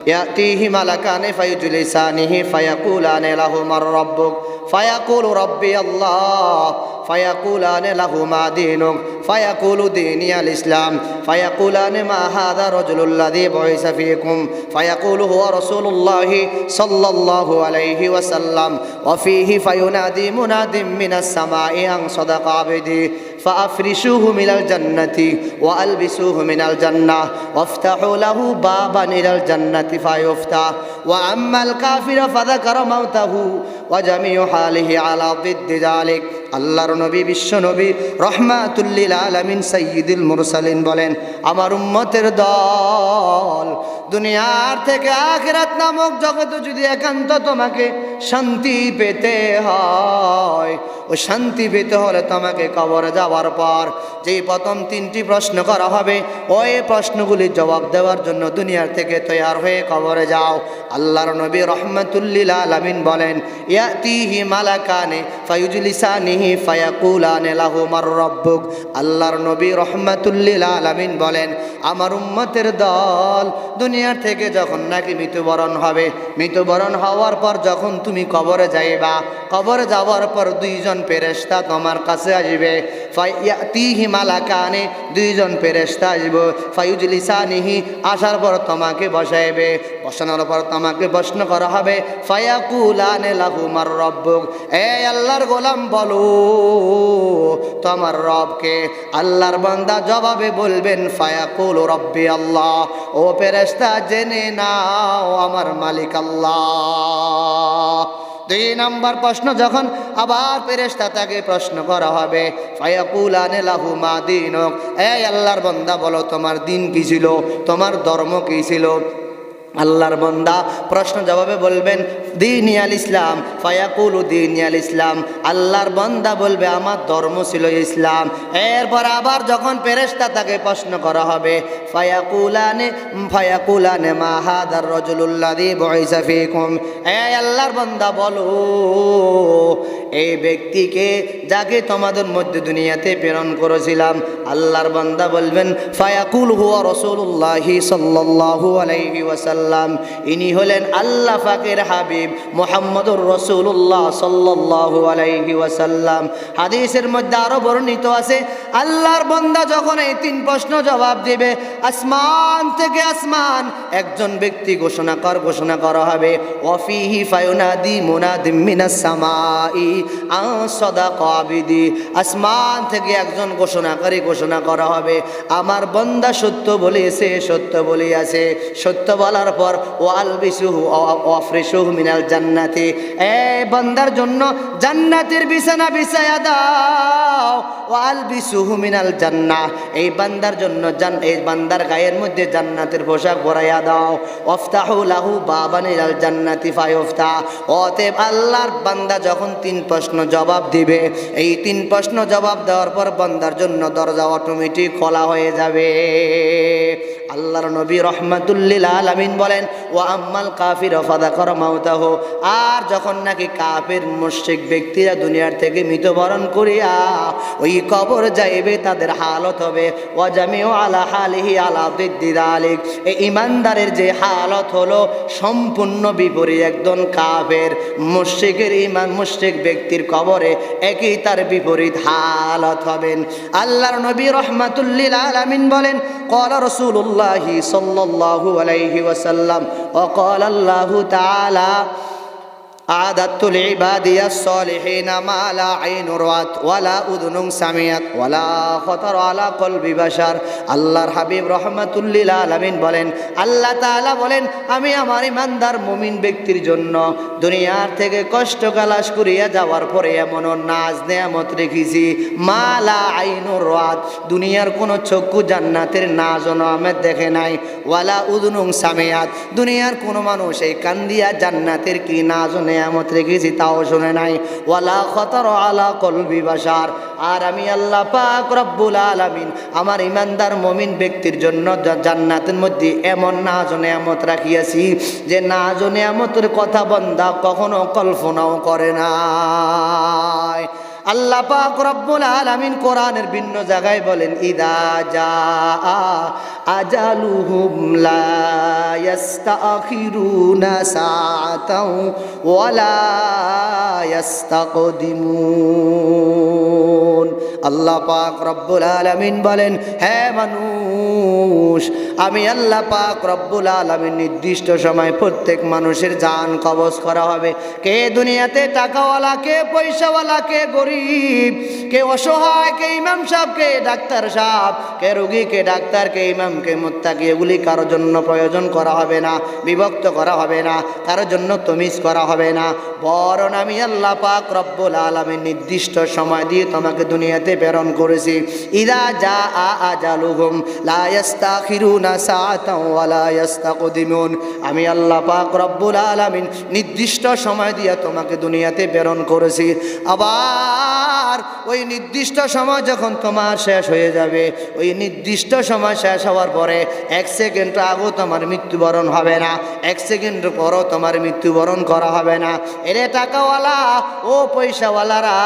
ইয়াতিহি মালাকানি ফায়ুজলিসানিহি ফায়াকুলানি লাহু মার রাব্বুক ফায়াকুলু রাব্বি আল্লাহ ফায়াকুলানি লাহু মা দীনুক ফায়াকুলু দীনি আল ইসলাম ফায়াকুলানি মা হাযা রাজুলুল্লাযী বুইসা ফীকুম ফায়াকুলু হুয়া রাসূলুল্লাহি সাল্লাল্লাহু আলাইহি ওয়াসাল্লাম ওয়া ফীহি ফায়ুনাদি মুনাদিম মিনাস সামাই আন সাদাকা আবদি فأفرشوه من الجنة وألبسوه من الجنة وافتحوا له بابا إلى الجنة فيفتح وأما الكافر فذكر موته وجميع حاله على ضد ذلك আল্লাহর নবী বিশ্ব নবী রহমাতুল লিল আলামিন সাইয়্যিদুল মুরসালিন বলেন, আমার উম্মতের দল, দুনিয়ার থেকে আখিরাত নামক জগতে যদি একান্ত তোমাকে শান্তি পেতে হয়, ও শান্তি পেতে হলে তোমাকে কবরে যাওয়ার পর যেই প্রথম তিনটি প্রশ্ন করা হবে, ওই প্রশ্নগুলির জবাব দেওয়ার জন্য দুনিয়ার থেকে তৈয়ার হয়ে কবরে যাও। আল্লাহর নবী রহমাতুল লিল আলামিন বলেন, ইয়াতিহি মালাকানি ফায়ুজলিসানিহি ফায়াকুলানি লাহু মার রাব্বুক। আল্লাহর নবী রহমাতুল লিল আলামিন বলেন, আমার উম্মতের দল, দুনিয়ার থেকে যখন নাকি মৃত্যুবরণ হবে, মৃত্যুবরণ হওয়ার পর যখন তুমি কবরে যাইবা, কবরে যাওয়ার পর দুইজন ফেরেশতা তোমার কাছে আসবে। ফায়াতিহি মালাকানি, দুইজন ফেরেশতা আসবে। ফায়ুজলিসানিহি, আসার পর তোমাকে বসাইবে, বসানোর পর তোমাকে প্রশ্ন করা হবে, ফায়াকুলানি লাহু মার রাব্বুক। এই আল্লাহর গোলাম বলো তোমার রবকে। আল্লাহর বান্দা জবাবে বলবেন, ফায়াকুলু রাব্বি আল্লাহ। ও ফেরেশতা জেনে নাও আমার মালিক আল্লাহ। দুই নম্বর প্রশ্ন যখন আবার ফেরেশতা তাকে প্রশ্ন করা হবে, ফায়াকুলানি লাহু মা দীনুক। এই আল্লাহর বান্দা বলো তোমার দিন কি ছিল, তোমার ধর্ম কি ছিল। আল্লাহর বান্দা প্রশ্ন জবাবে বলবেন, দীনি আল ইসলাম। ফায়াকুলু দীনি আল ইসলাম। আল্লাহর বান্দা বলবে আমার ধর্ম ছিল ইসলাম। এরপর আবার যখন ফেরেশতা তাকে প্রশ্ন করা হবে, ফায়াকুলানি মা হাযার রাজুলুল্লাযী বুইসা ফীকুম। এই আল্লাহর বান্দা বলো এই ব্যক্তিকে যাকে তোমাদের মধ্যে দুনিয়াতে প্রেরণ করেছিলাম। আল্লাহর বান্দা বলবেন, ফায়াকুল হুয়া রাসূলুল্লাহি সাল্লাল্লাহু আলাইহি ওয়াসাল্লাম। ইনি হলেন আল্লাহ পাকের হাবিব মুহাম্মদুর রাসূলুল্লাহ সাল্লাল্লাহু আলাইহি ওয়াসাল্লাম। হাদিসের মধ্যে আরো বর্ণিত আছে, আল্লাহর বান্দা যখন এই তিন প্রশ্ন জবাব দেবে, আসমান থেকে আসমান একজন ব্যক্তি ঘোষণা করা হবে, ওয়াফিহি ফায়ুনাদি মুনাদিম মিনাস সামাই আন সাদাকা আবদি। আসমান থেকে একজন ঘোষণা করা হবে, আমার বান্দা সত্য বলেছে, সত্য বলিয়াছে। সত্য বলার পর ওয়ালবিসুহু ওয়াফরিশুহু মিনাল জান্নাতি। এই বান্দার জন্য জান্নাতের বিছানা বিছায়া দাও। ওয়ালবিসুহু মিনাল জান্নাহ, এই বান্দার জন্য এই বান্দার গায়ের মধ্যে জান্নাতের পোশাক পরাইয়া দাও। ওয়াফতাহু লাহু বাবান ইলাল জান্নাতি ফায়ুফতাহ। অতএব আল্লাহর বান্দা যখন তিন প্রশ্ন জবাব দিবে, এই তিন প্রশ্ন জবাব দেওয়ার পর বান্দার জন্য দরজা অটোমেটিক খোলা হয়ে যাবে। আল্লাহর নবী রহমাতুল লিল আলামিন বলেন, ওয়া আম্মাল কাফির ফাযাকারা মাউতাহু। আর যখন নাকি কাফির মুশরিক ব্যক্তিরা দুনিয়ার থেকে মৃত্যুবরণ করিয়া ওই কবর যাইবে, তাদের হালত হবে ওয়া জামিউ আলা হালিহি আলা দিদ্দি যালিক। এই ইমানদারের যে হালত হলো সম্পূর্ণ বিপরীত। একজন কাফের মুশরিকের মুশরিক ব্যক্তির কবরে একই তার বিপরীত হালত হবেন। আল্লাহর নবী রহমাতুল লিল আলামিন বলেন, ক্বালা রাসূলুল্লাহি সাল্লাল্লাহু আলাইহি ওয়াসাল্লাম ওয়া ক্বালা আল্লাহু তাআলা আদাতু লিইবাদিয়াস সালিহিনা মা লা আইনু রাআত ওয়ালা উযুনুন সামিআত ওয়ালা খাতার আলা কলবি বাশার। আল্লাহর হাবিব রাহমাতুল লিল আলামিন বলেন, আল্লাহ তাআলা বলেন, আমি আমার ইমানদার মুমিন ব্যক্তির জন্য দুনিয়ার থেকে কষ্ট কালাশ করিয়া যাওয়ার পরে এমন নাজ নেয়ামত রেখেছি, মা লা আইনু রাআত, দুনিয়ার কোনো চক্ষু জান্নাতের নাজ ও নেয়ামত দেখে নাই, ওয়ালা উযুনুন সামিআত, দুনিয়ার কোনো মানুষ এই কান দিয়া জান্নাতের কি নাজ ও নেয়ামত রেখেছি তাও শুনে নাই, ওয়ালা খাতার আলা কলবি বাশার। আর আমি আল্লাহ পাক রব্বুল আলামিন আমার ইমানদার মুমিন ব্যক্তির জন্য জান্নাতের মধ্যে এমন নাজ ও নেয়ামত রাখিয়াছি যে নাজ ও নেয়ামতের কথা বান্দা কখনো কল্পনাও করে নাই। আল্লাহ পাক রব্বুল আলামিন কোরআনের ভিন্ন জায়গায় বলেন ইদা জাআ আজালুহুম লা ইস্তাখিরুনা সাআতাও ওয়ালা ইস্তাকদিমুন। আল্লাহ পাক রব্বুল আলামিন বলেন, হে মানুষ, আমি আল্লাহ পাক রব্বুল আলামিন নির্দিষ্ট সময় প্রত্যেক মানুষের জান কবজ করা হবে। কে দুনিয়াতে টাকাওয়ালা, কে পয়সাওয়ালা, কে গরিব, কে অসহায়, কে ইমাম সাহেব, কে ডাক্তার সাহেব, কে রোগী, কে ডাক্তার, কে ইমাম, কে মুত্তাকি, এগুলি কারোর জন্য প্রয়োজন করা হবে না, বিভক্ত করা হবে না, কারোর জন্য তমিজ করা হবে না। বরং আমি আল্লাহ পাক রব্বুল আলামিন নির্দিষ্ট সময় দিয়ে তোমাকে দুনিয়াতে প্রেরণ করেছি। ইদা জাআ আজালুহুম লা ইস্তাখিরুনা সাআতাও ওয়া লা ইস্তাকদিমুন। আমি আল্লাহ পাক রব্বুল আলামিন নির্দিষ্ট সময় দিয়ে তোমাকে দুনিয়াতে প্রেরণ করেছি। আবার ওই নির্দিষ্ট সময় যখন তোমার শেষ হয়ে যাবে, ওই নির্দিষ্ট সময় শেষ হওয়ার পরে 1 সেকেন্ড আগেও তোমার মৃত্যুবরণ হবে না, 1 সেকেন্ড পরও তোমার মৃত্যুবরণ করা হবে না। এরে টাকাওয়ালা ও পয়সাওয়ালারা,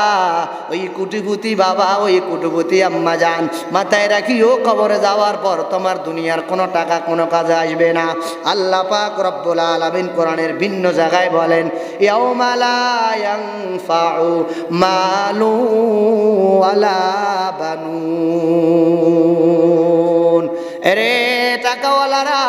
ওই কুটিপুতি বাবা, ওই কুটিপুতি আম্মা যান, মাথায় রাখিও কবরে যাওয়ার পর তোমার দুনিয়ার কোনো টাকা কোনো কাজে আসবে না। আল্লাহ পাক রব্বুল আলামিন কোরআনের ভিন্ন জায়গায় বলেন, ইয়াউমা লা ইয়ানফাউ মালু ওয়ালা বানুন। এরে টাকাওয়ালারা,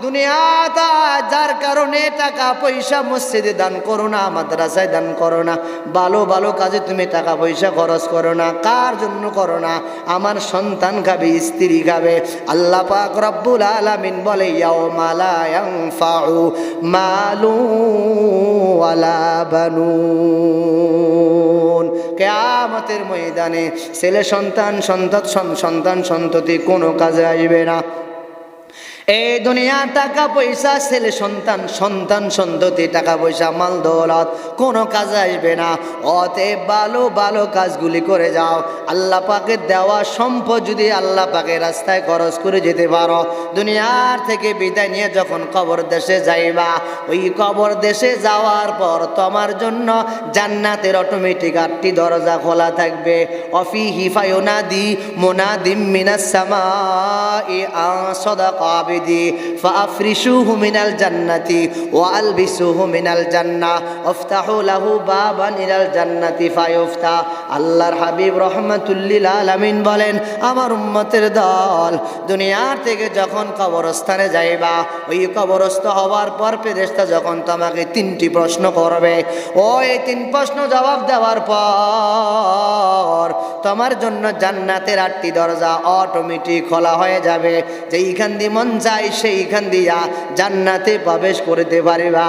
দুনিয়াটা যার কারণে টাকা পয়সা মসজিদে দান করো না, মাদ্রাসায় দান করো না, ভালো ভালো কাজে তুমি টাকা পয়সা খরচ করো না। কার জন্য করো না? আমার সন্তান খাবে, স্ত্রী খাবে। আল্লাহ পাক রব্বুল আলামিন বলে, ইয়াউমা লা ইয়ানফাউ মালু ওয়ালা বানুন। কিয়ামতের ময়দানে ছেলে সন্তান, সন্তান সন্ততি কোনো কাজে আসবে না। এই দুনিয়া টাকা পয়সা, ছেলে সন্তান, সন্ততি, টাকা পয়সা, মাল দৌলত কোনো কাজে আসবে না। অতএব ভালো ভালো কাজগুলি করে যাও। আল্লাহ পাকের দেওয়া সম্পদ যদি আল্লাহ পাকের রাস্তায় খরচ করে যেতে পারো, দুনিয়ার থেকে বিদায় নিয়ে যখন কবর দেশে যাইবা, ওই কবর দেশে যাওয়ার পর তোমার জন্য জান্নাতের অটোমেটিক 8টি দরজা খোলা থাকবে। অফিহি ফায়ুনাদি মুনাদিম মিনাস সামাই আসাদাকা ফাআফরিশুহু মিনাল জান্নাতি ওয়া আলবিসুহু মিনাল জান্নাহ ওয়াফতাহু লাহু বাবান ইলাল জান্নাতি ফায়ুফতা। আল্লাহর হাবিব রাহমাতুল্লিল আলামিন বলেন, আমার উম্মতের দল দুনিয়ার থেকে যখন কবরস্থানে যাইবা, ওই কবরস্থ হওয়ার পর ফেরেশতা যখন তোমাকে 3টি প্রশ্ন করবে, ওই 3 প্রশ্ন জবাব দেওয়ার পর তোমার জন্য জান্নাতের 8টি দরজা অটোমেটিক খোলা হয়ে যাবে। যেইখান দিয়ে মন চাই সেইখান দিয়া জান্নাতে প্রবেশ করতে পারবা।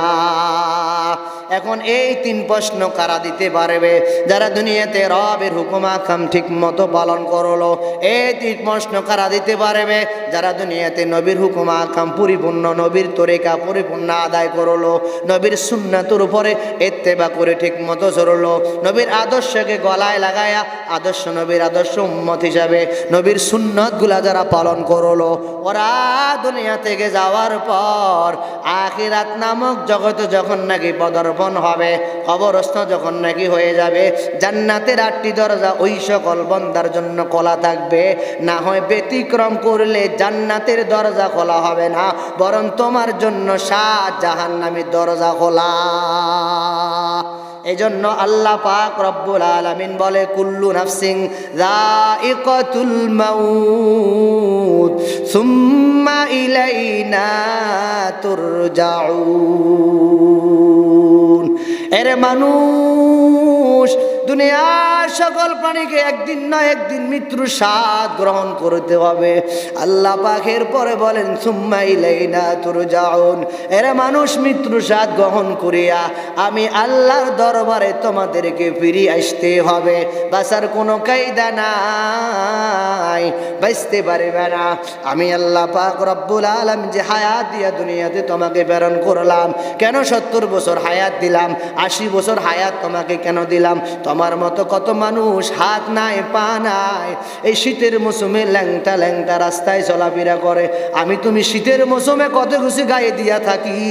এখন এই 3 প্রশ্ন কারা দিতে পারবে? যারা দুনিয়াতে রবের হুকুম আহকাম ঠিক মতো পালন করলো। এই 3 প্রশ্ন কারা দিতে পারবে? যারা দুনিয়াতে নবীর হুকুম আহকাম পরিপূর্ণ, নবীর তরিকা পরিপূর্ণ আদায় করলো, নবীর সুন্নাতের উপরে ইত্তেবা করে ঠিক মতো চললো, নবীর আদর্শকে গলায় লাগায়া আদর্শ নবীর আদর্শ উম্মত হিসাবে নবীর সুন্নতগুলা যারা পালন করলো, ওরা দুনিয়া থেকে যাওয়ার পর আখিরাত নামক জগতে যখন নাকি পদার্পণ হবে, কবরস্থ যখন নাকি হয়ে যাবে, জান্নাতের 8টি দরজা ওই সকল বান্দার জন্য খোলা থাকবে। না হয় ব্যতিক্রম করলে জান্নাতের দরজা খোলা হবে না, বরং তোমার জন্য 7 জাহান্নামের দরজা খোলা। এজন্য আল্লাহ পাক রব্বুল আলামিন বলে, কুল্লু নাফসিন যায়িকাতুল মাউত সুম্মা ইলাইনা তুরজাউন। এরে মানুষ, দুনিয়ার সকল প্রাণীকে একদিন না একদিন মৃত্যুর স্বাদ গ্রহণ করতে হবে। আল্লাহ পাকের পরে বলেন, সুম্মা ইলাইনা তুরজাউন। এরে মানুষ, মৃত্যুর স্বাদ গ্রহণ করিয়া আমি আল্লাহর দরবারে তোমাদেরকে ফিরে আসতে হবে। বাঁচার কোনো কায়দা নাই, বাঁচতে পারবে না। আমি আল্লাহ পাক রব্বুল আলামিন যে হায়াত দিয়া দুনিয়াতে তোমাকে প্রেরণ করলাম, কেন 70 বছর হায়াত দিলাম, 80 বছর হায়াত তোমাকে কেন দিলাম? আমার মতো কত মানুষ হাত নাই পা নাই, এই শীতের মৌসুমে ল্যাংটা ল্যাংটা রাস্তায় চলাফেরা করে। আমি তুমি শীতের মৌসুমে কত কিছু গায়ে দিয়া থাকি,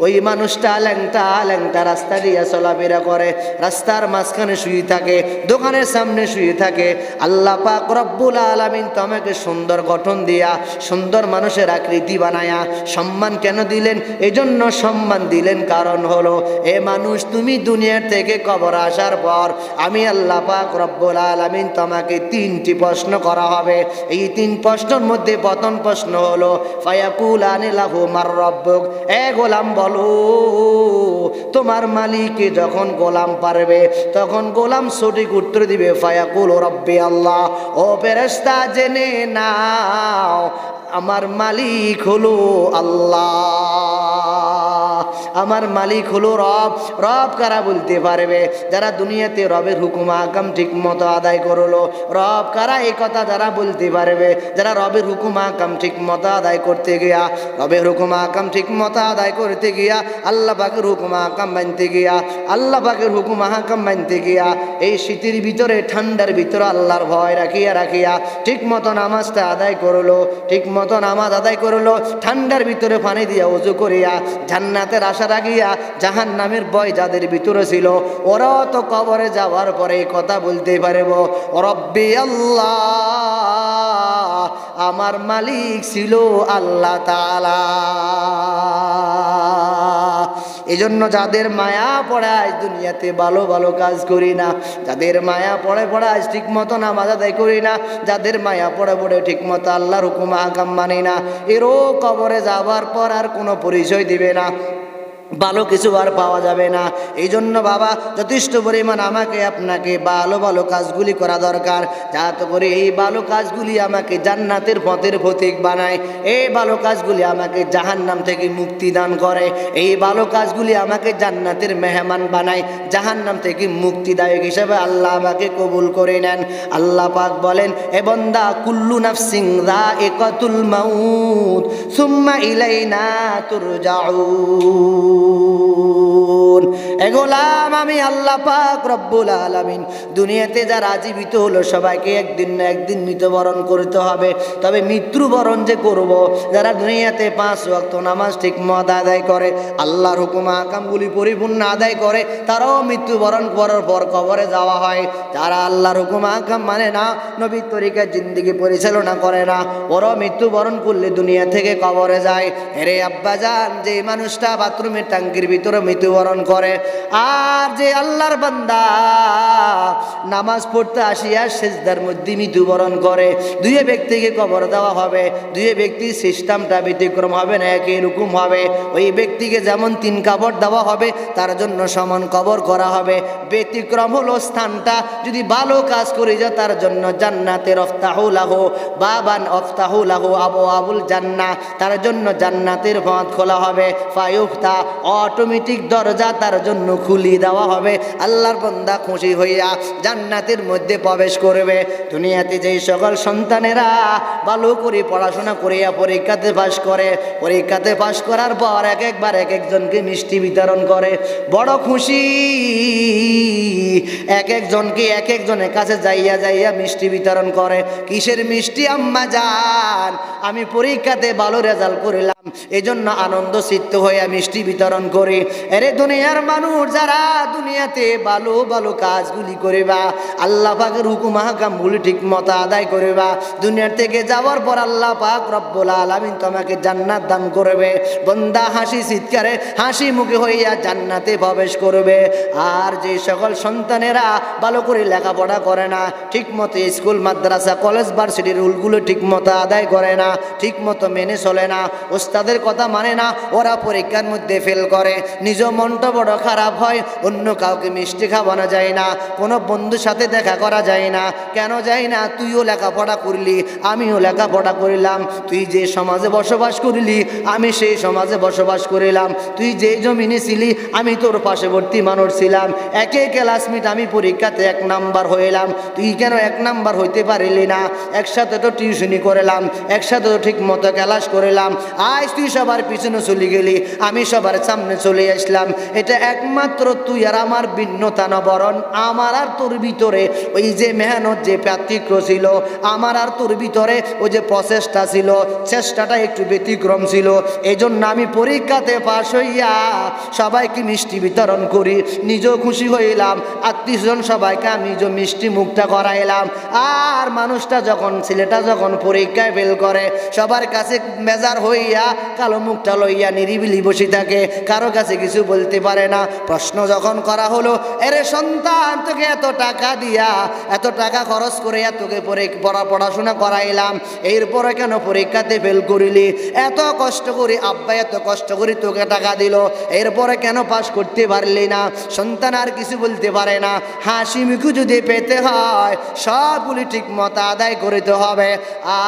ওই মানুষটা ল্যাংটা ল্যাংটা রাস্তা দিয়া চলাফেরা করে, রাস্তার মাঝখানে শুয়ে থাকে, দোকানের সামনে শুয়ে থাকে। আল্লাহ পাক রব্বুল আলামিন তোমাকে সুন্দর গঠন দিয়া, সুন্দর মানুষের আকৃতি বানায়া সম্মান কেন দিলেন? এজন্য সম্মান দিলেন কারণ হলো, এ মানুষ তুমি দুনিয়ার থেকে কবর আসার পর আমি আল্লাহ পাক রব্বুল আলামিন তোমাকে 3টি প্রশ্ন করা হবে। এই 3 প্রশ্নের মধ্যে প্রথম প্রশ্ন হলো ফায়াকুলানি লাহু মার রব্বুক, এ গোলাম বলো তোমার মালিককে। যখন গোলাম পারবে তখন গোলাম সঠিক উত্তর দিবে ফায়াকুল রব্বি আল্লাহ। ও ফেরেশতা জেনে নাও আমার মালিক হলো আল্লাহ, আমার মালিক হলো রব। রব কারা বলতে পারবে? যারা দুনিয়াতে রবের হুকুম আকাম ঠিক মতো আদায় করলো। রব কারা? এই কথা যারা বলতে পারবে, যারা রবের হুকুম আকাম ঠিক মতো আদায় করতে গিয়া, রবের হুকুম আকাম ঠিক মতো আদায় করতে গিয়া, আল্লাহ পাকের হুকুম আকাম মানতে গিয়া, আল্লাহ পাকের হুকুম আকাম মানতে গিয়া, এই শীতের ভিতরে ঠান্ডার ভিতরে আল্লাহর ভয় রাখিয়া রাখিয়া ঠিক মতো নামাজটা আদায় করলো, ঠিক মতো নামাজ আদায় করলো, ঠান্ডার ভিতরে পানি দিয়া ওযু করিয়া জান্নাতের আশা রাখিয়া জাহান্নামের ভয় যাদের ভিতরে ছিল, ওরাও তো কবরে যাওয়ার পরে এই কথা বলতে পারব, রব্বি আল্লাহ, আমার মালিক ছিল আল্লাহ তাআলা। এজন্য যাদের মায়া পড়ে আজ দুনিয়াতে ভালো ভালো কাজ করি না, যাদের মায়া পড়ে পড়ে আজ ঠিক মতো নামাজ আদায় করি না, যাদের মায়া পড়ে পড়ে ঠিক মতো আল্লাহর হুকুম আহকাম মানি না, এরও কবরে যাবার পর আর কোনো পরিচয় দিবে না, ভালো কিছু আর পাওয়া যাবে না। এই জন্য বাবা যথেষ্ট পরিমাণ আমাকে আপনাকে ভালো ভালো কাজগুলি করা দরকার, যাতে করে এই ভালো কাজগুলি আমাকে জান্নাতের পথের প্রতীক বানায়, এই ভালো কাজগুলি আমাকে জাহান্নাম থেকে মুক্তি দান করে, এই ভালো কাজগুলি আমাকে জান্নাতের মেহমান বানায়, জাহান্নাম থেকে মুক্তিদায়ক হিসেবে আল্লাহ আমাকে কবুল করে নেন। আল্লাহ পাক বলেন, এ বান্দা কুল্লু নাফসিন যায়িকাতুল মাউত সুম্মা ইলাইনা তুরজাউন। এ গোলাম, আমি আল্লাহ পাক রব্বুল আলামিন দুনিয়াতে যারা জীবিত হলো সবাইকে একদিন না একদিন মৃত্যুবরণ করতে হবে। তবে মৃত্যুবরণ যে করব, যারা দুনিয়াতে 5 ওয়াক্ত নামাজ ঠিক মতো আদায় করে, আল্লাহর হুকুম আহকামগুলি পরিপূর্ণ আদায় করে, তারাও মৃত্যুবরণ করার পর কবরে যাওয়া হয়। যারা আল্লাহর হুকুম আহকাম মানে না, নবীর তরিকায় জিন্দেগি পরিচালনা করে না, ওরাও মৃত্যুবরণ করলে দুনিয়া থেকে কবরে যায়। এরে আব্বাজান, যে মানুষটা বাথরুমের টাঙ্কির ভিতরে মৃত্যুবরণ করে, আর যে আল্লাহর বান্দা নামাজ পড়তে আসিয়া সেজদার মধ্যে মৃত্যুবরণ করে, দুই ব্যক্তিকে কবর দেওয়া হবে। দুই ব্যক্তির সিস্টেমটা ব্যতিক্রম হবে না, একই রকম হবে। ওই ব্যক্তিকে যেমন 3 কবর দেওয়া হবে, তার জন্য সমান কবর করা হবে। ব্যতিক্রম হলো স্থানটা, যদি ভালো কাজ করে যায় তার জন্য জান্নাতের অফতাহু লাহু বাবান অফতাহু লাহু আবওয়াবুল জান্নাহ, তার জন্য জান্নাতের পথ খোলা হবে। ফায়ুফতা, অটোমেটিক দরজা তার জন্য খুলি দেওয়া হবে। আল্লাহর বান্দা খুশি হইয়া জান্নাতের মধ্যে প্রবেশ করবে। দুনিয়াতে যেই সকল সন্তানেরা ভালো করে পড়াশোনা করিয়া পরীক্ষাতে পাশ করে, পরীক্ষাতে পাশ করার পর একবার এক একজনকে মিষ্টি বিতরণ করে, বড় খুশি। এক একজনকে এক একজনের কাছে যাইয়া যাইয়া মিষ্টি বিতরণ করে। কিসের মিষ্টি? আম্মা জান, আমি পরীক্ষাতে ভালো রেজাল্ট করিলাম, এজন্য আনন্দ চিত্ত হইয়া মিষ্টি বিতরণ করি। এরে দুনিয়ার মানুষ, যারা দুনিয়াতে ভালো ভালো কাজগুলি করিবা, আল্লাহ পাকের হুকুম আহকামগুলি ঠিক মতো আদায় করিবা, দুনিয়ার থেকে যাওয়ার পর আল্লাহ পাক রব্বুল আলামিন তোমাকে জান্নাত দান করবে। বান্দা হাসি চিৎকারে হাসি মুখে হইয়া জান্নাতে প্রবেশ করবে। আর যে সকল সন্তানেরা ভালো করে লেখাপড়া করে না, ঠিক মতো স্কুল মাদ্রাসা কলেজ ভার্সিটির রুলগুলো ঠিক মতো আদায় করে না, ঠিক মতো মেনে চলে না, ওস্তাদের কথা মানে না, ওরা পরীক্ষার মধ্যে ফেল করে, নিজ মনটা বড় খারাপ হয়, অন্য কাউকে মিষ্টি খাওয়ানো যায় না, কোনো বন্ধুর সাথে দেখা করা যায় না। কেন যায় না? তুইও লেখাপড়া করলি, আমিও লেখাপড়া করিলাম, তুই যে সমাজে বসবাস করিলি, আমি সেই সমাজে বসবাস করিলাম, তুই যে জমিনে ছিলি, আমি তোর পার্শ্ববর্তী মানুষ ছিলাম, একে ক্লাসমেট, আমি পরীক্ষাতে 1 নাম্বার হইলাম, তুই কেন 1 নাম্বার হইতে পারিলি না? একসাথে তো টিউশনি করিলাম, একসাথে তো ঠিক মতো ক্লাস করিলাম, আই আজ তুই সবার পিছনে চলে গেলি, আমি সবার সামনে চলে আসলাম। এটা একমাত্র তুই আর আমার ভিন্নতা না, বরং আমার আর তোর ভিতরে ওই যে মেহনত, যে পার্থক্য ছিল, আমার আর তোর ভিতরে ওই যে প্রচেষ্টা ছিল, চেষ্টাটা একটু ব্যতিক্রম ছিল। এই জন্য আমি পরীক্ষাতে পাশ হইয়া সবাইকে মিষ্টি বিতরণ করি, নিজেও খুশি হইলাম, আত্মীয়স্বজন সবাইকে আমি যে মিষ্টি মুখটা করাইলাম। আর মানুষটা যখন, ছেলেটা যখন পরীক্ষায় ফেল করে, সবার কাছে মেজার হইয়া কালো মুখটা লইয়া নিরিবিলি বসে থাকে, কারো কাছে কিছু বলতে পারে না। প্রশ্ন যখন করা হলো, এরে সন্তান, তোকে এত টাকা দিয়া, এত টাকা খরচ করে তোকে পড়াশোনা করাইলাম, এরপরে কেন পরীক্ষাতে ফেল করিলি? এত কষ্ট করি, আব্বা এত কষ্ট করি তোকে টাকা দিল, এরপরে কেন পাস করতে পারলি না? সন্তান আর কিছু বলতে পারে না। হাসি মুখে যদি পেতে হয়, সবগুলি ঠিক মতো আদায় করতে হবে।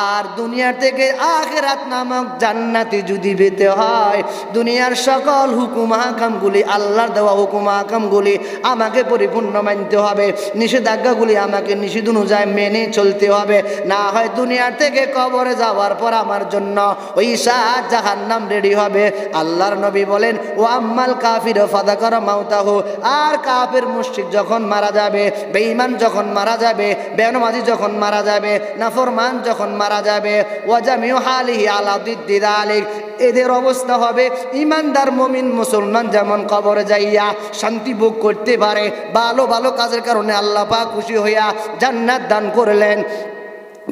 আর দুনিয়ার থেকে আখিরাত নামক জান্নাতি যদি পেতে হয়, দুনিয়ার সকল হুকুম হাকামগুলি, আল্লাহর দেওয়া হুকুম হাকামগুলি আমাকে পরিপূর্ণ মানতে হবে, নিষেধাজ্ঞাগুলি আমাকে নিষেধ অনুযায়ী মেনে চলতে হবে। না হয় দুনিয়ার থেকে কবরে যাওয়ার পর আমার জন্য ওই 7 জাহান্নাম রেডি হবে। আল্লাহর নবী বলেন, ও আম্মাল কাফির ফাদাকার মাউতাহু, আর কাফের মুশরিক যখন মারা যাবে, বেঈমান যখন মারা যাবে, বেনামাজি যখন মারা যাবে, নাফরমান যখন মারা যাবে, ওয়া জামিউ হালিহি আলা দিদ্দি যালিক, এদের অবস্থা হবে ইমানদার মুমিন মুসলমান যেমন কবরে যাইয়া শান্তি ভোগ করতে পারে, ভালো ভালো কাজের কারণে আল্লাহ পাক খুশি হইয়া জান্নাত দান করলেন,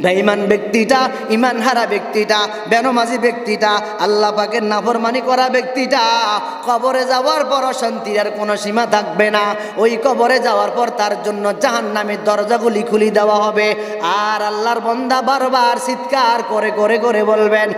বেঈমান ব্যক্তিটা, ইমান হারা ব্যক্তিটা, বেনামাজি ব্যক্তিটা, আল্লাহ পাকের নাফরমানি করা ব্যক্তিটা কবরে যাওয়ার পর শান্তির আর কোনো সীমা থাকবে না। ওই কবরে যাওয়ার পর তার জন্য জাহান্নামের দরজাগুলি খুলে দেওয়া হবে। আর আল্লাহর বান্দা বারবার চিৎকার করে করে করে বলবেন,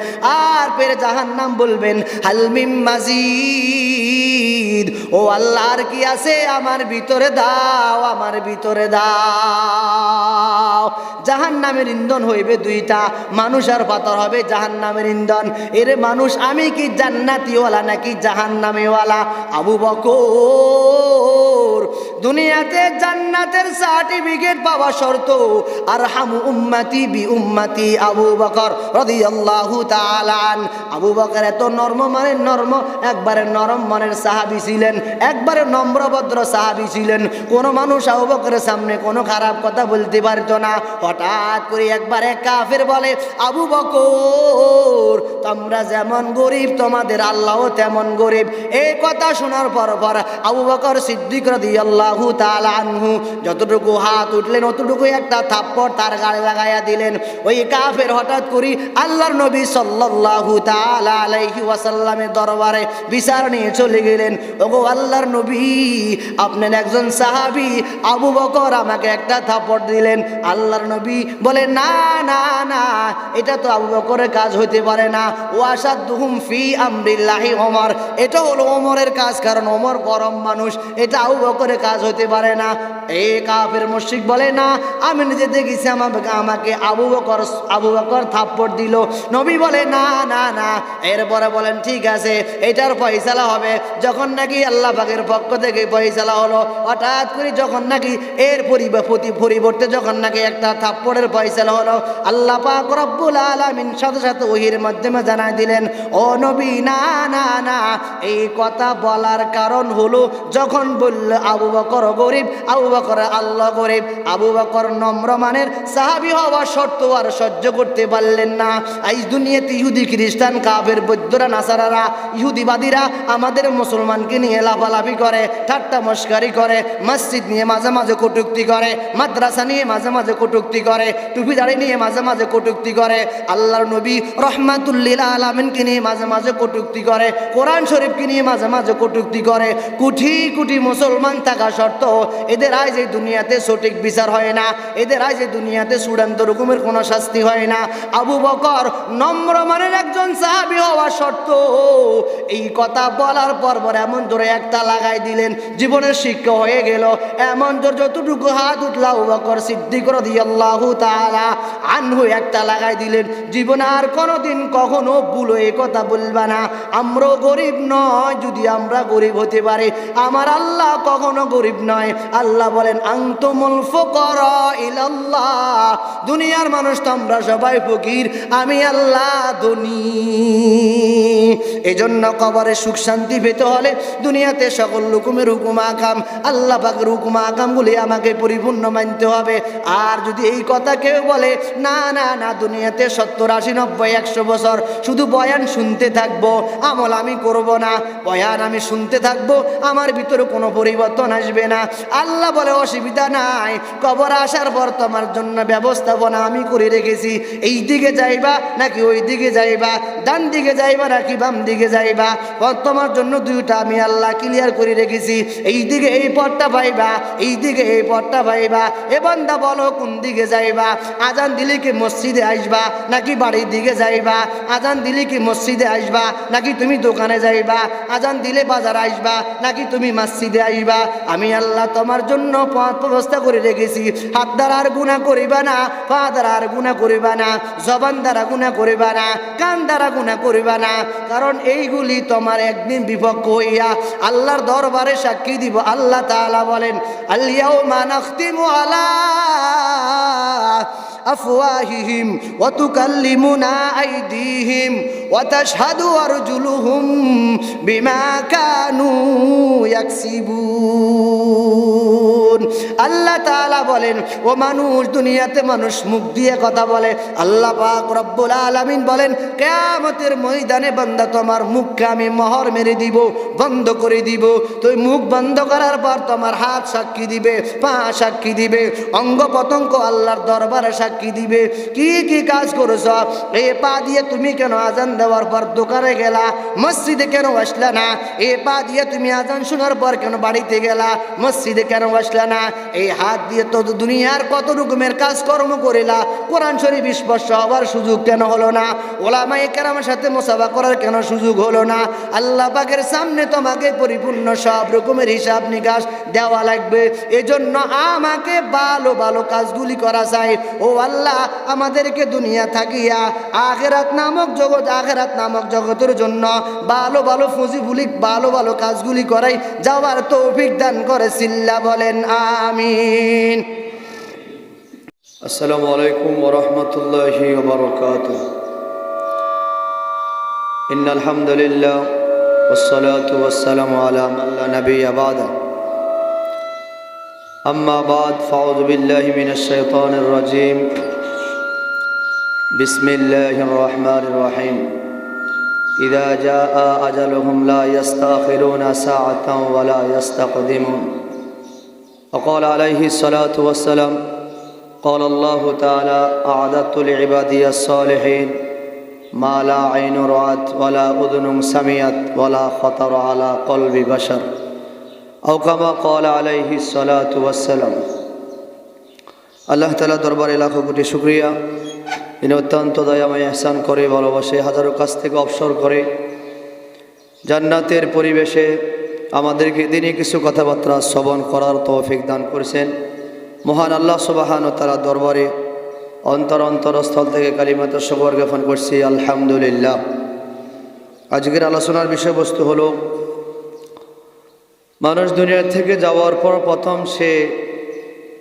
আর ফের জাহান্নাম বলবেন, হালমিম মাজিদ, ও আল্লাহ আর কি আছে, আমার ভিতরে দাও, আমার ভিতরে দাও। জাহান্নামের ইন্ধন হইবে দুইটা, মানুষ আর পাথর হবে জাহান্নামের ইন্ধন। এরে মানুষ, আমি কি জান্নাতিওয়ালা নাকি জাহান্নামীওয়ালা? আবু বকর, দুনিয়াতে জান্নাতের সার্টিফিকেট পাওয়া শর্ত, আরহামু উম্মতি বি উম্মতি আবু বকর রাদিয়াল্লাহু তাআলা আন। আবু বকর এত নরম মানের নরম, একবারে নরম মনের সাহাবী ছিলেন, একবারে নম্রভদ্র সাহাবী ছিলেন। কোনো মানুষ আবু বকরের সামনে কোনো খারাপ কথা বলতে পারতো না। হঠাৎ করে একবারে কাফের বলে, আবু বকর, তোমরা যেমন গরিব, তোমাদের আল্লাহও তেমন গরিব। এই কথা শোনার পর আবু বকর সিদ্দিক রাদিয়াল্লাহু তাআলা আনহু যতটুকু হাত উঠলেন, অতটুকু একটা থাপ্পড় তার গায়ে লাগাইয়া দিলেন। ওই কাফের হঠাৎ করে আল্লাহর নবী সাল্লাল্লাহু তাআলা আলাইহি ওয়াসাল্লামের দরবারে বিচার নিয়ে চলে গেলেন। ওগো আল্লাহর নবী, আপনার একজন সাহাবী আবু বকর আমাকে একটা থাপ্পড় দিলেন। আল্লাহর নবী বলে, না না না, এটা তো আবু বকরের কাজ হইতে পারে না। ওয়াসাদুহুম ফি আমরিল্লাহি ওমর, এটা হলো ওমরের কাজ, কারণ ওমর গরম মানুষ, এটা আবু বকরের কাজ হইতে পারে না। এই কাফের মুশরিক বলে, না, আমি নিজে দেখেছি আমাকে আবু বকর থাপ্পড় দিল। নবী বলে, না না না। এরপরে বলেন, ঠিক আছে, এটার ফয়সালা হবে যখন নাকি আল্লাহ পাকের পক্ষ থেকে ফয়সালা হলো। হঠাৎ করে যখন নাকি এর পরিবর্তে যখন নাকি একটা থাপ্পড়ের ফয়সালা হলো, আল্লাহ পাক রব্বুল আলামিন সাথে সাথে ওহীর মাধ্যমে জানাই দিলেন, ও নবী, না না না, এই কথা বলার কারণ হলো, যখন বলল আবু বকর গরিব, আবু বকর আল্লাহ গরিব, আবু বকর নম্র মানের সাহাবী হওয়া সত্ত্বেও আর সহ্য করতে পারলেন না। আজ দুনিয়াতে ইহুদি, খ্রিস্টান, কাফের, বৌদ্ধরা, নাসারারা, ইহুদিবাদীরা আমাদের মুসলমানকে নিয়ে লাফালাফি করে, ঠাট্টা মস্কারি করে, মসজিদ নিয়ে মাঝে মাঝে কটূক্তি করে, মাদ্রাসা নিয়ে মাঝে মাঝে কটূক্তি করে, টুপি দাড়ি নিয়ে মাঝে মাঝে কটূক্তি করে, আল্লাহর নবী রহমাতুল লিল আলামিনকে নিয়ে মাঝে মাঝে কটূক্তি করে, কোরআন শরীফকে নিয়ে মাঝে মাঝে কটূক্তি করে। কোটি কোটি মুসলমান থাকা সত্ত্বেও এদের আজ এই দুনিয়াতে সঠিক বিচার হয় না, এদের আজ এই দুনিয়াতে চূড়ান্ত রকমের কোনো শাস্তি হয় না। আবু বকর নম্র মানের একজন সাহাবী হওয়া সত্ত্বেও এই কথা বলার পর এমন ধরে একটা লাগাই দিলেন, জীবনের শিক্ষা হয়ে গেল। এমন জোর যতটুকু হাত উঠল, আবু বকর সিদ্দিক রাদিয়াল্লাহু তাআলা আনহু একটা লাগাই দিলেন, জীবনে আর কোনোদিন কখনো ভুল এই কথা বলবা না। আমরা গরিব নয়, যদি আমরা গরিব হতে পারি, আমার আল্লাহ কখনো গরিব গরিব নয়। আল্লাহ বলেন আনতুমুল ফুকারা ইলাল্লাহ, দুনিয়ার মানুষ তোমরা সবাই ফকির, আমি আল্লাহ ধনী। এজন্য কবরে সুখ শান্তি পেতে হলে দুনিয়াতে সকল রকমের হুকুম আকাম, আল্লাহ পাকের হুকুম আকামগুলি আমাকে পরিপূর্ণ মানতে হবে। আর যদি এই কথা কেউ বলে না না না, দুনিয়াতে 70, 80, 90, 100 বছর শুধু বয়ান শুনতে থাকবো, আমল আমি করব না, বয়ান আমি শুনতে থাকবো, আমার ভিতরে কোনো পরিবর্তন আসবে না, আল্লাহ বলে অসুবিধা নাই, কবর আসার পর তোমার জন্য ব্যবস্থাপনা আমি করে রেখেছি। এই দিকে যাইবা নাকি ওই দিকে যাইবা, ডান দিকে যাইবা নাকি বাম দিকে যাইবা, তোমার জন্য দুইটা আমি আল্লাহ ক্লিয়ার করে রেখেছি। এই দিকে এই পথটা পাইবা, এই দিকে এই পথটা পাইবা। এ বান্দা বলো কোন দিকে যাইবা? আজান দিলে কি মসজিদে আসবা নাকি বাড়ির দিকে যাইবা? আজান দিলে কি মসজিদে আসবা নাকি তুমি দোকানে যাইবা? আজান দিলে বাজার আসবা নাকি তুমি মসজিদে আসবা? আমি আল্লাহ তোমার জন্য পথ ব্যবস্থা করে রেখেছি। হাত দ্বারা আর গুনাহ করিবা না, পা দ্বারা আর গুনাহ করিবা না, জবান দ্বারা গুনাহ করিবা না, কান দ্বারা গুনাহ করিবা না, কারণ এইগুলি তোমার একদিন বিপক্ষ হইয়া আল্লাহর দরবারে সাক্ষী দিব। আল্লাহ তাআলা বলেন আল ইয়াউমা নাখতিমু আলা আফওয়াহিহিম ওয়া তুকাল্লিমুনা আইদিহিম ওয়া তাশহাদু আরজুলুহুম বিমা কানু ইয়াকসিবুন। আল্লাহ তাআলা বলেন ও মানুষ, দুনিয়াতে মানুষ মুখ দিয়ে কথা বলে, আল্লাহ পাক রব্বুল আলামিন বলেন কিয়ামতের ময়দানে বান্দা তোমার মুখকে আমি মোহর মেরে দিব, বন্ধ করে দিব। তুই মুখ বন্ধ করার পর তোমার হাত সাক্ষী দিবে, পা সাক্ষী দিবে, অঙ্গ প্রত্যঙ্গ আল্লাহর দরবারে সাক্ষী দিবে কি কি কাজ করেছ। এই পা দিয়ে তুমি কেন আজান দেওয়ার পর দোকানে গেলা, মসজিদে কেন আসলা না? এই পা দিয়ে তুমি আজান শোনার পর কেন বাড়িতে গেলা, মসজিদে কেন আসলা না? এই হাত দিয়ে তো দুনিয়ার কত রকমের কাজকর্ম করিলা, কোরআন শরীফ স্পর্শ হওয়ার সুযোগ কেন হলো না? ওলামায়ে কেরামের সাথে মুসাফা করার কেন সুযোগ হলো না? আল্লাহ পাকের সামনে তোমাকে পরিপূর্ণ সব রকমের হিসাব নিকাশ দেওয়া লাগবে। এজন্য আমাকে ভালো ভালো কাজগুলি করা চাই। ও আল্লাহ, আমাদেরকে দুনিয়া থাকিয়া আখিরাত নামক জগতের জন্য ভালো ভালো ফজিলুলি ভালো ভালো কাজগুলি করাই যাওয়ার তৌফিক দান করে সিল্লা বলেন আমিন। আসসালামু আলাইকুম ওয়া রাহমাতুল্লাহি ওয়া বারাকাতুহু। ইন্নাল হামদুলিল্লাহ ওয়াস সালাতু ওয়াস সালামু আলা মান লা নাবিয়্যা বা'দা। আম্মা বা'দ, ফাউযু বিল্লাহি মিনাশ শাইতানির রাজীম। বিসমিল্লাহির রাহমানির রাহিম। ইযা জাআ আজালুহুম লা ইস্তাখিরুনা সাআতান ওয়া লা ইস্তাকদিমুন। ওয়া ক্বালা আলাইহিস সালাতু ওয়াস সালাম قال الله تعالى أعددت لعبادي الصالحين ما لا عين رأت ولا أذن سمعت ولا خطر على قلب بشر أو كما قال عليه الصلاة والسلام। আল্লাহ তাআলা দরবারে লাখো কোটি শুকরিয়া। তিনি অত্যন্ত দয়াময়, ইহসান করে, ভালোবাসে, হাজারো কাছ থেকে অবসর করে জান্নাতের পরিবেশে আমাদেরকে দিনে কিছু কথাবার্তা শ্রবণ করার তৌফিক দান করেছেন। মহান আল্লাহ সুবহানাহু ওয়া তাআলার দরবারে অন্তরস্থল থেকে কালিমাত শুকর জ্ঞাপন করছি, আলহামদুলিল্লাহ। আজকের আলোচনার বিষয়বস্তু হলো মানুষ দুনিয়া থেকে যাওয়ার পর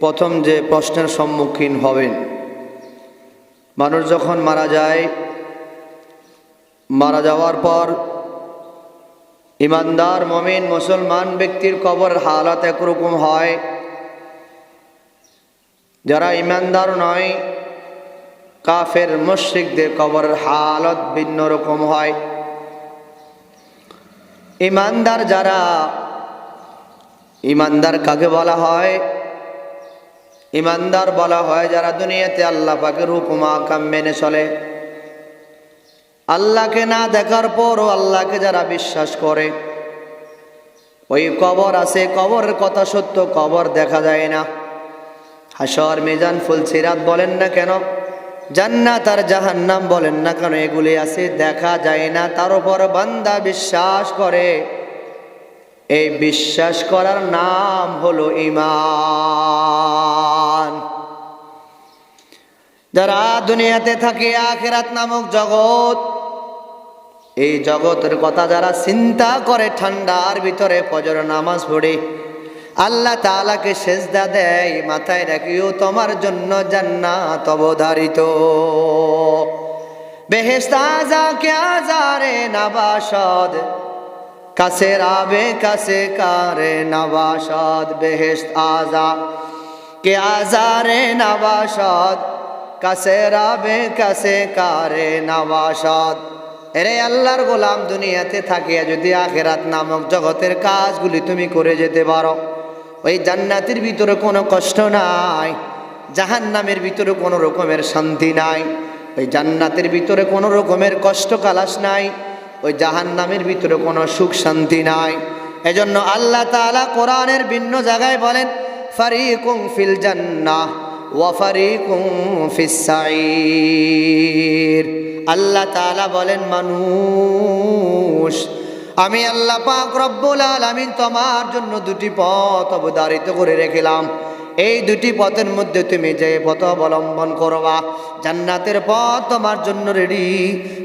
প্রথম যে প্রশ্নের সম্মুখীন হবেন, মানুষ যখন মারা যায়, মারা যাওয়ার পর ইমানদার মুমিন মুসলমান ব্যক্তির কবরের হালাত একরকম হয়, যারা ইমানদার নয় কাফের মুশরিকদের কবরের হালত ভিন্ন রকম হয়। ইমানদার যারা, ইমানদার কাকে বলা হয়? ইমানদার বলা হয় যারা দুনিয়াতে আল্লাহ পাকের হুকুম আহকাম মেনে চলে, আল্লাহকে না দেখার পরও আল্লাহকে যারা বিশ্বাস করে। ওই কবর আছে, কবরের কথা সত্য, কবর দেখা যায় না। হাসর, মিজান, ফুলসিরাত বলেন না কেন, জান্নাত আর জাহান্নাম বলেন না কেন, এগুলি আছে, দেখা যায় না, তার উপর বান্দা বিশ্বাস করে। এই বিশ্বাস করার নাম হলো ঈমান। যারা দুনিয়াতে থাকে আখিরাত নামক জগৎ, এই জগতের কথা যারা চিন্তা করে, ঠান্ডার ভিতরে ফজর নামাজ পড়ে, আল্লাহ তাআলাকে সেজদা দেয়, মাথায় রাখিও তোমার জন্য জান্নাত অবধারিত। বেহেশত আযা কে আজারে নবাশাদ, কাছে রাবে কাছে কারে নবাশাদ। বেহেশত আযা কে আজারে নবাশাদ, কাছে রাবে কাছে কারে নবাশাদ। এরে আল্লাহর গোলাম, দুনিয়াতে থাকিয়া যদি আখিরাত নামক জগতের কাজগুলি তুমি করে যেতে পারো, ওই জান্নাতের ভিতরে কোনো কষ্ট নাই, জাহান্নামের ভিতরে কোনো রকমের শান্তি নাই। ওই জান্নাতের ভিতরে কোনো রকমের কষ্ট কালাস নাই, ওই জাহান্নামের ভিতরে কোনো সুখ শান্তি নাই। এজন্য আল্লাহ তাআলা কোরআনের ভিন্ন জায়গায় বলেন, ফারিকুম ফিল জান্নাহ ওয়া ফারিকুম ফিস সাঈর। আল্লাহ তাআলা বলেন, মানুষ, আমি আল্লাহ পাক রব্বুল আলামিন তোমার জন্য দুটি পথ অবধারিত করে রেখেলাম। এই দুটি পথের মধ্যে তুমি যে পথ অবলম্বন করবা, জান্নাতের পথ তোমার জন্য রেডি,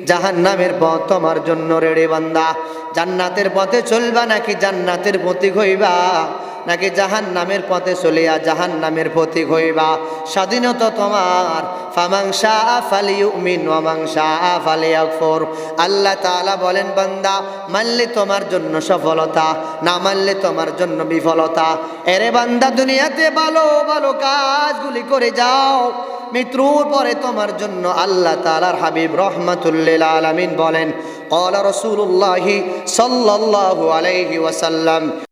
জাহান্নামের পথ তোমার জন্য রেডি। বান্দা, জান্নাতের পথে চলবা নাকি জান্নাতের পথিক হইবা, নাকি জাহান্নামের পথে চলিয়া জাহান্নামের পথিক হইবা? স্বাধীনতা তোমার। ফামান শাআ ফালিউমিন ওয়া মান শাআ ফালিয়াকফুর। আল্লাহ তাআলা বলেন, বান্দা, মানলে তোমার জন্য সফলতা, না মানলে তোমার জন্য বিফলতা। এরে বান্দা, দুনিয়াতে ভালো ভালো কাজগুলি করে যাও, মৃত্যুর পরে তোমার জন্য আল্লাহ তাআলার হাবিব রাহমাতুল লিল আলামিন বলেন, ক্বালা রাসূলুল্লাহি সাল্লাল্লাহু আলাইহি ওয়াসাল্লাম,